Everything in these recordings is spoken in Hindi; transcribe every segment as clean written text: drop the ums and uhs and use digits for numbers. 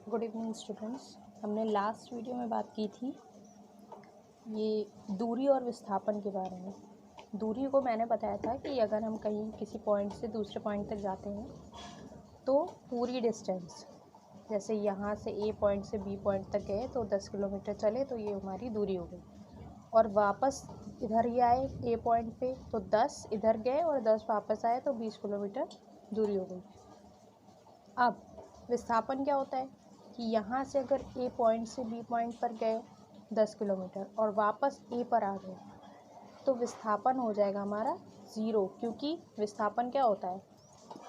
Good evening students. हमने लास्ट वीडियो में बात की थी ये दूरी और विस्थापन के बारे में। दूरी को मैंने बताया था कि अगर हम कहीं किसी पॉइंट से दूसरे पॉइंट तक जाते हैं तो पूरी डिस्टेंस, जैसे यहाँ से ए पॉइंट से बी पॉइंट तक गए तो 10 किलोमीटर चले तो ये हमारी दूरी हो गई, और वापस इधर ही आए ए पॉइंट पे तो 10 इधर गए और 10 वापस आए तो 20 किलोमीटर दूरी हो गई। अब विस्थापन क्या होता है कि यहाँ से अगर ए पॉइंट से बी पॉइंट पर गए 10 किलोमीटर और वापस ए पर आ गए तो विस्थापन हो जाएगा हमारा 0, क्योंकि विस्थापन क्या होता है,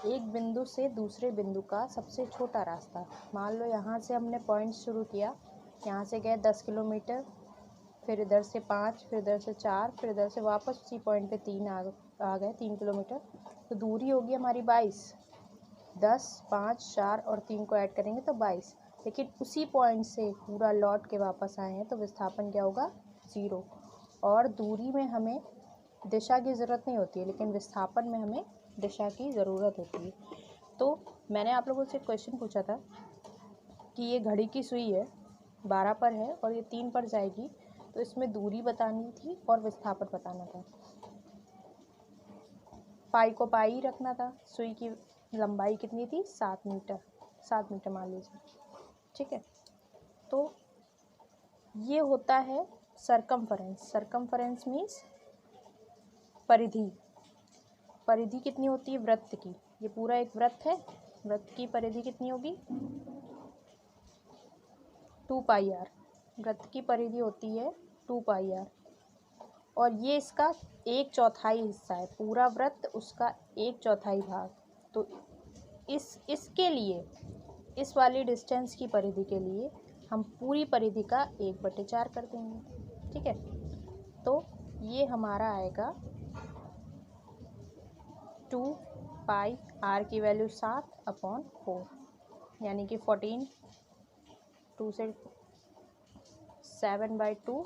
एक बिंदु से दूसरे बिंदु का सबसे छोटा रास्ता। मान लो यहाँ से हमने पॉइंट शुरू किया, यहाँ से गए 10 किलोमीटर, फिर इधर से 5, फिर इधर से 4, फिर इधर से वापस उसी पॉइंट पे 3 आ गए 3 किलोमीटर, तो दूरी होगी हमारी 22। 10, 5, 4 और 3 को ऐड करेंगे तो 22। लेकिन उसी पॉइंट से पूरा लौट के वापस आए हैं तो विस्थापन क्या होगा, 0। और दूरी में हमें दिशा की ज़रूरत नहीं होती है, लेकिन विस्थापन में हमें दिशा की ज़रूरत होती है। तो मैंने आप लोगों से क्वेश्चन पूछा था कि ये घड़ी की सुई है, 12 पर है और ये 3 पर जाएगी, तो इसमें दूरी बतानी थी और विस्थापन बताना था। पाई को पाई रखना था। सुई की लंबाई कितनी थी, 7 मीटर, 7 मीटर मान लीजिए, ठीक है। तो ये होता है सरकमफरेंस। सरकमफरेंस मीन्स परिधि। परिधि कितनी होती है वृत्त की, ये पूरा एक वृत्त है, वृत्त की परिधि कितनी होगी 2 पाई आर। वृत्त की परिधि होती है 2 पाई आर, और ये इसका 1/4 हिस्सा है, पूरा वृत्त उसका 1/4 भाग। तो इसके लिए, इस वाली डिस्टेंस की परिधि के लिए हम पूरी परिधि का 1/4 कर देंगे, ठीक है। तो ये हमारा आएगा 2 पाई आर की वैल्यू 7/4, यानी कि 14, 2 से 7/2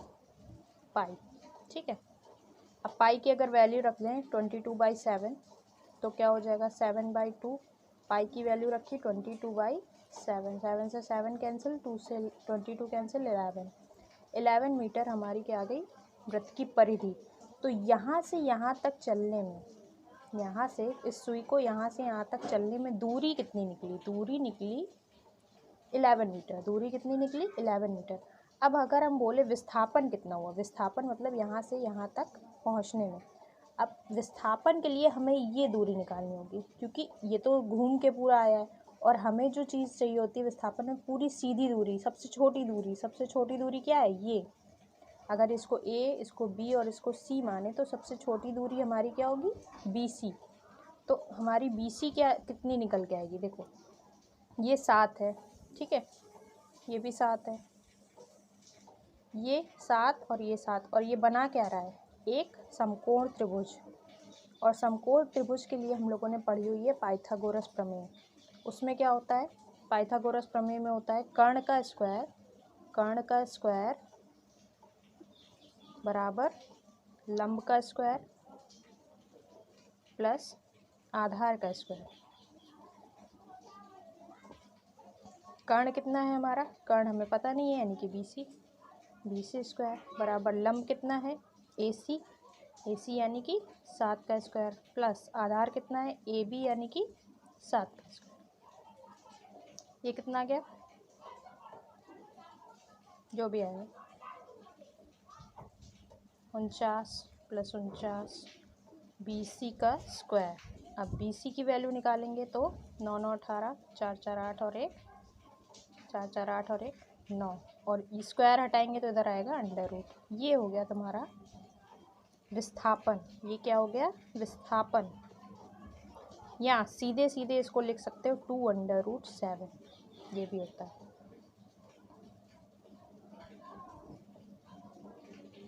पाई, ठीक है। अब पाई की अगर वैल्यू रख लें 22/7 तो क्या हो जाएगा 7/2। पाई की वैल्यू रखी 22/7, 7 से 7 कैंसिल, 2 से 22 कैंसिल, 11 मीटर हमारी क्या आ गई वृत्त की परिधि। तो यहाँ से यहाँ तक चलने में, यहाँ से इस सुई को यहाँ से यहाँ तक चलने में दूरी कितनी निकली, दूरी निकली 11 मीटर। दूरी कितनी निकली 11 मीटर। अब अगर हम बोले विस्थापन कितना हुआ, विस्थापन मतलब यहाँ से यहाँ तक पहुँचने में। अब विस्थापन के लिए हमें ये दूरी निकालनी होगी, क्योंकि ये तो घूम के पूरा आया है, और हमें जो चीज़ चाहिए होती है विस्थापन में पूरी सीधी दूरी, सबसे छोटी दूरी। सबसे छोटी दूरी क्या है, ये। अगर इसको ए, इसको बी और इसको सी माने तो सबसे छोटी दूरी हमारी क्या होगी, BC। तो हमारी BC क्या कितनी निकल के आएगी, देखो ये 7 है, ठीक है, ये भी 7 है, ये 7 और ये 7, और ये बना क्या रहा है, एक समकोण त्रिभुज। और समकोण त्रिभुज के लिए हम लोगों ने पढ़ी हुई है पाइथागोरस प्रमेय। उसमें क्या होता है, पाइथागोरस प्रमेय में होता है कर्ण का स्क्वायर बराबर लंब का स्क्वायर प्लस आधार का स्क्वायर। कर्ण कितना है हमारा, कर्ण हमें पता नहीं है, यानी कि BC स्क्वायर बराबर लंब कितना है AC यानी कि 7 का स्क्वायर, प्लस आधार कितना है AB यानी कि 7 का स्क्वायर। ये कितना आ गया, जो भी आएगा 49 + 49 BC का स्क्वायर। अब BC की वैल्यू निकालेंगे तो 9 9 18, 4 4 8 और 1, 4 4 8 और 1 9, और स्क्वायर हटाएंगे तो इधर आएगा √। ये हो गया तुम्हारा विस्थापन। ये क्या हो गया, विस्थापन। या सीधे सीधे इसको लिख सकते हो 2√7, ये भी होता है।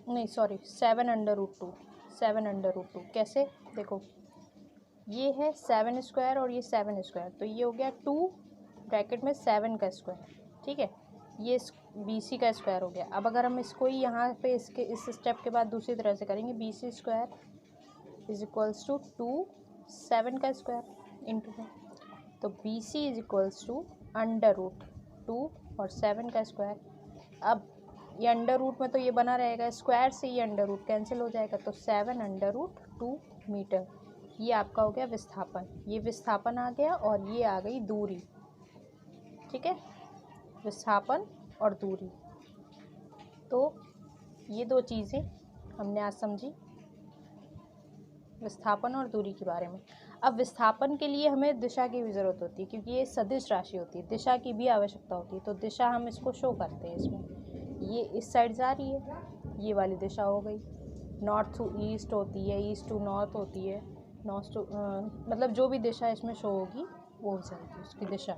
नहीं सॉरी, 7√2, 7√2। कैसे, देखो ये है 7 स्क्वायर और ये 7 स्क्वायर, तो ये हो गया 2 ब्रैकेट में 7 का स्क्वायर, ठीक है। ये BC का स्क्वायर हो गया। अब अगर हम इसको ही यहाँ पे इसके इस स्टेप के बाद दूसरी तरह से करेंगे, BC स्क्वायर = 2 7 का स्क्वायर इंटू में, तो BC = √, 2 और 7 का स्क्वायर। अब ये अंडर रूट में तो ये बना रहेगा, स्क्वायर से ये अंडर रूट कैंसिल हो जाएगा, तो 7√2 मीटर। ये आपका हो गया विस्थापन, ये विस्थापन आ गया और ये आ गई दूरी। ठीक है, विस्थापन और दूरी, तो ये दो चीज़ें हमने आज समझी विस्थापन और दूरी के बारे में। अब विस्थापन के लिए हमें दिशा की भी ज़रूरत होती है, क्योंकि ये सदिश राशि होती है, दिशा की भी आवश्यकता होती है। तो दिशा हम इसको शो करते हैं इसमें, ये इस साइड जा रही है, ये वाली दिशा हो गई। नॉर्थ टू ईस्ट होती है, ईस्ट टू नॉर्थ होती है, नॉर्थ टू मतलब जो भी दिशा इसमें शो होगी वो हो जाएगी उसकी दिशा।